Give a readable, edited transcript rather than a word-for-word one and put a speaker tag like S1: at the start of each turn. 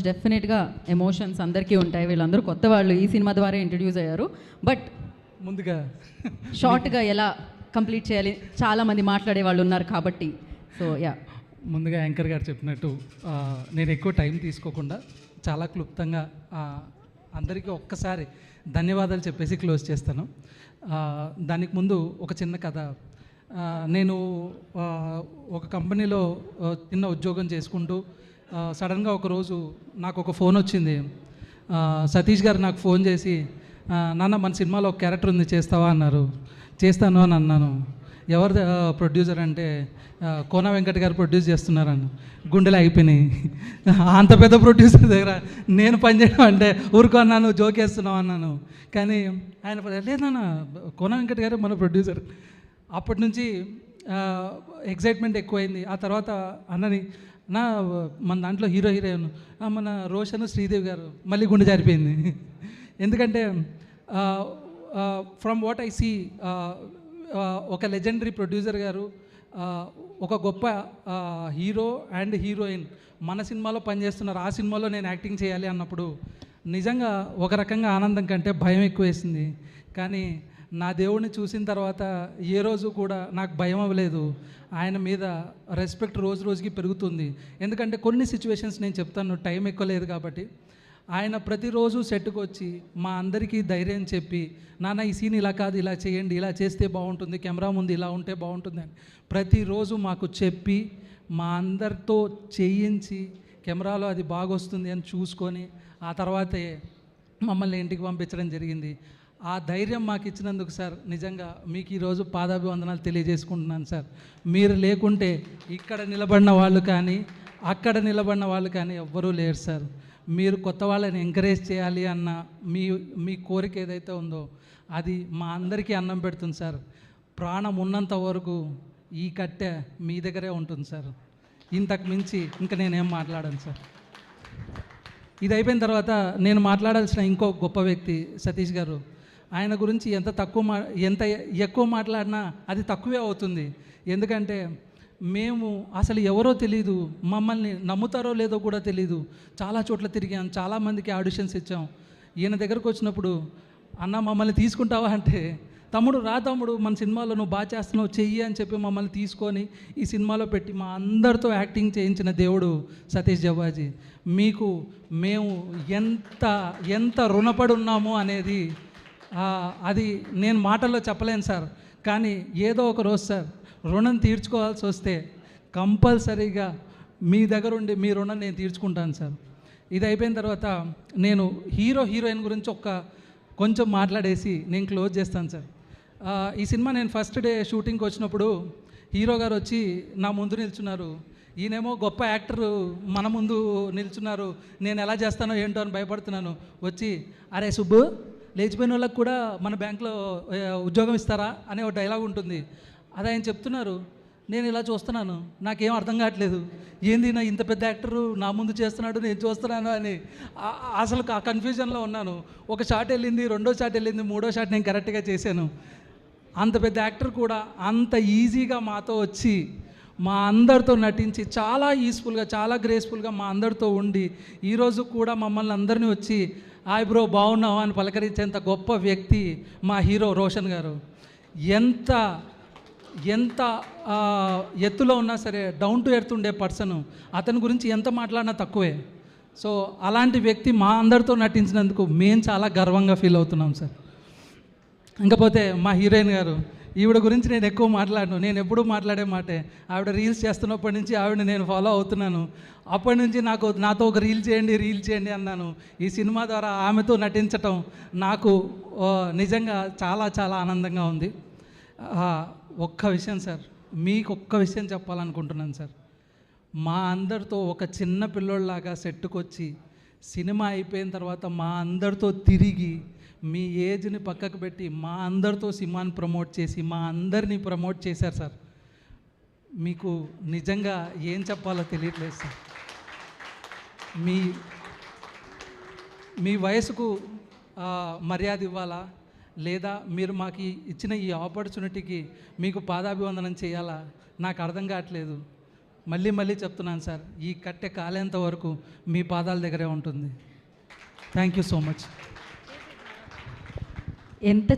S1: డెఫినెట్గా ఎమోషన్స్ అందరికీ ఉంటాయి. వీళ్ళందరూ కొత్త వాళ్ళు ఈ సినిమా ద్వారా ఇంట్రడ్యూస్ అయ్యారు. బట్
S2: ముందుగా
S1: షార్ట్గా ఎలా కంప్లీట్ చేయాలి, చాలామంది మాట్లాడే వాళ్ళు ఉన్నారు కాబట్టి. సో యా,
S2: ముందుగా యాంకర్ గారు చెప్పినట్టు నేను ఎక్కువ టైం తీసుకోకుండా చాలా క్లుప్తంగా అందరికీ ఒక్కసారి ధన్యవాదాలు చెప్పేసి క్లోజ్ చేస్తాను. దానికి ముందు ఒక చిన్న కథ. నేను ఒక కంపెనీలో చిన్న ఉద్యోగం చేసుకుంటూ సడన్గా ఒకరోజు నాకు ఒక ఫోన్ వచ్చింది. సతీష్ గారు నాకు ఫోన్ చేసి, నాన్న మన సినిమాలో ఒక క్యారెక్టర్ ఉంది, చేస్తావా అన్నారు. చేస్తాను అని అన్నాను. ఎవరు ప్రొడ్యూసర్ అంటే కోన వెంకట్ గారు ప్రొడ్యూస్ చేస్తున్నారని గుండెలు అయిపోయినాయి. అంత పెద్ద ప్రొడ్యూసర్ దగ్గర నేను పనిచేయడం అంటే ఊరుకో అన్నాను, జోకేస్తున్నావు అన్నాను. కానీ ఆయన లేదన్నా కోన వెంకట్ గారు మన ప్రొడ్యూసర్. అప్పటి నుంచి ఎగ్జైట్మెంట్ ఎక్కువైంది. ఆ తర్వాత అన్నని మన దాంట్లో హీరోయిన్ మన రోషన్ శ్రీదేవి గారు, మళ్ళీ గుండె జారిపోయింది. ఎందుకంటే ఫ్రమ్ వాట్ ఐ సీ ఒక లెజెండరీ ప్రొడ్యూసర్ గారు, ఒక గొప్ప హీరో అండ్ హీరోయిన్ మన సినిమాలో పనిచేస్తున్నారు. ఆ సినిమాలో నేను యాక్టింగ్ చేయాలి అన్నప్పుడు నిజంగా ఒక రకంగా ఆనందం కంటే భయం ఎక్కువ వేసింది. కానీ నా దేవుడిని చూసిన తర్వాత ఏ రోజు కూడా నాకు భయం అవ్వలేదు. ఆయన మీద రెస్పెక్ట్ రోజు రోజుకి పెరుగుతుంది. ఎందుకంటే కొన్ని సిచ్యువేషన్స్ నేను చెప్తాను, టైం ఎక్కువ లేదు కాబట్టి. ఆయన ప్రతిరోజు సెట్కి వచ్చి మా అందరికీ ధైర్యం చెప్పి, నాన్న ఈ సీన్ ఇలా కాదు, ఇలా చేయండి, ఇలా చేస్తే బాగుంటుంది, కెమెరా ముందు ఇలా ఉంటే బాగుంటుంది అని ప్రతిరోజు మాకు చెప్పి మా అందరితో చేయించి కెమెరాలో అది బాగొస్తుంది అని చూసుకొని ఆ తర్వాతే మమ్మల్ని ఇంటికి పంపించడం జరిగింది. ఆ ధైర్యం మాకు ఇచ్చినందుకు సార్ నిజంగా మీకు ఈరోజు పాదాభివందనాలు తెలియజేసుకుంటున్నాను సార్. మీరు లేకుంటే ఇక్కడ నిలబడిన వాళ్ళు కానీ అక్కడ నిలబడిన వాళ్ళు కానీ ఎవ్వరూ లేరు సార్. మీరు కొత్త వాళ్ళని ఎంకరేజ్ చేయాలి అన్న మీ కోరిక ఏదైతే ఉందో అది మా అందరికీ అన్నం పెడుతుంది సార్. ప్రాణం ఉన్నంత వరకు ఈ కట్టె మీ దగ్గరే ఉంటుంది సార్. ఇంతకు మించి ఇంకా నేనేం మాట్లాడాను సార్. ఇది అయిపోయిన తర్వాత నేను మాట్లాడాల్సిన ఇంకో గొప్ప వ్యక్తి సతీష్ గారు. ఆయన గురించి ఎంత ఎక్కువ మాట్లాడినా అది తక్కువే అవుతుంది. ఎందుకంటే మేము అసలు ఎవరో తెలీదు, మమ్మల్ని నమ్ముతారో లేదో కూడా తెలీదు. చాలా చోట్ల తిరిగాం, చాలామందికి ఆడిషన్స్ ఇచ్చాం. ఈయన దగ్గరకు వచ్చినప్పుడు, అన్న మమ్మల్ని తీసుకుంటావా అంటే, తమ్ముడు రా తమ్ముడు, మన సినిమాలో నువ్వు బాగా చేస్తున్నావు, చెయ్యి అని చెప్పి మమ్మల్ని తీసుకొని ఈ సినిమాలో పెట్టి మా అందరితో యాక్టింగ్ చేయించిన దేవుడు సతీష్ జవ్వాజీ. మీకు మేము ఎంత రుణపడి ఉన్నామో అనేది అది నేను మాటల్లో చెప్పలేను సార్. కానీ ఏదో ఒక రోజు సార్ రుణం తీర్చుకోవాల్సి వస్తే కంపల్సరీగా మీ దగ్గర ఉండి మీ రుణం నేను తీర్చుకుంటాను సార్. ఇది అయిపోయిన తర్వాత నేను హీరోయిన్ గురించి కొంచెం మాట్లాడేసి నేను క్లోజ్ చేస్తాను సార్. ఈ సినిమా నేను ఫస్ట్ డే షూటింగ్కి వచ్చినప్పుడు హీరో గారు వచ్చి నా ముందు నిల్చున్నారు. ఈయనేమో గొప్ప యాక్టర్ మన ముందు నిల్చున్నారు, నేను ఎలా చేస్తానో ఏంటో అని భయపడుతున్నాను. వచ్చి, అరే సుబ్బు, లేచిపోయిన వాళ్ళకి కూడా మన బ్యాంక్లో ఉద్యోగం ఇస్తారా అనే ఒక డైలాగ్ ఉంటుంది. అది ఆయన చెప్తున్నారు. నేను ఇలా చూస్తున్నాను, నాకేం అర్థం కావట్లేదు, ఏంది నా ఇంత పెద్ద యాక్టరు నా ముందు చేస్తున్నాడు, నేను చూస్తున్నాను అని అసలు ఆ కన్ఫ్యూజన్లో ఉన్నాను. ఒక షాట్ వెళ్ళింది, రెండో షాట్ వెళ్ళింది, మూడో షాట్ నేను కరెక్ట్గా చేశాను. అంత పెద్ద యాక్టర్ కూడా అంత ఈజీగా మాతో వచ్చి మా అందరితో నటించి చాలా ఈజ్ఫుల్గా, చాలా గ్రేస్ఫుల్గా మా అందరితో ఉండి ఈరోజు కూడా మమ్మల్ని అందరినీ వచ్చి హాయ్ బ్రో బాగున్నావా అని పలకరించేంత గొప్ప వ్యక్తి మా హీరో రోషన్ గారు. ఎంత ఎత్తులో ఉన్నా సరే డౌన్ టు ఎర్త్ ఉండే పర్సన్. అతని గురించి ఎంత మాట్లాడినా తక్కువే. సో అలాంటి వ్యక్తి మా అందరితో నటించినందుకు మేము చాలా గర్వంగా ఫీల్ అవుతున్నాం సార్. ఇంకపోతే మా హీరోయిన్ గారు, ఈవిడ గురించి నేను ఎక్కువ మాట్లాడను, నేను ఎప్పుడూ మాట్లాడే మాటే. ఆవిడ రీల్స్ చేస్తున్నప్పటి నుంచి ఆవిడ నేను ఫాలో అవుతున్నాను. అప్పటి నుంచి నాతో ఒక రీల్ చేయండి అన్నాను. ఈ సినిమా ద్వారా ఆమెతో నటించటం నాకు నిజంగా చాలా చాలా ఆనందంగా ఉంది. ఒక్క విషయం సార్, మీకు ఒక్క విషయం చెప్పాలనుకుంటున్నాను సార్. మా అందరితో ఒక చిన్న పిల్లోళ్ళలాగా సెట్టుకొచ్చి సినిమా అయిపోయిన తర్వాత మా అందరితో తిరిగి మీ ఏజ్ని పక్కకు పెట్టి మా అందరితో సినిమాని ప్రమోట్ చేసి మా అందరినీ ప్రమోట్ చేశారు సార్. మీకు నిజంగా ఏం చెప్పాలో తెలియట్లేదు సార్. మీ వయసుకు మర్యాద ఇవ్వాలా, లేదా మీరు మాకు ఇచ్చిన ఈ ఆపర్చునిటీకి మీకు పాదాభివందనం చేయాలా నాకు అర్థం కావట్లేదు. మళ్ళీ మళ్ళీ చెప్తున్నాను సార్, ఈ కట్టె కాలేంత వరకు మీ పాదాల దగ్గరే ఉంటుంది. Thank you so much.
S1: ఎంత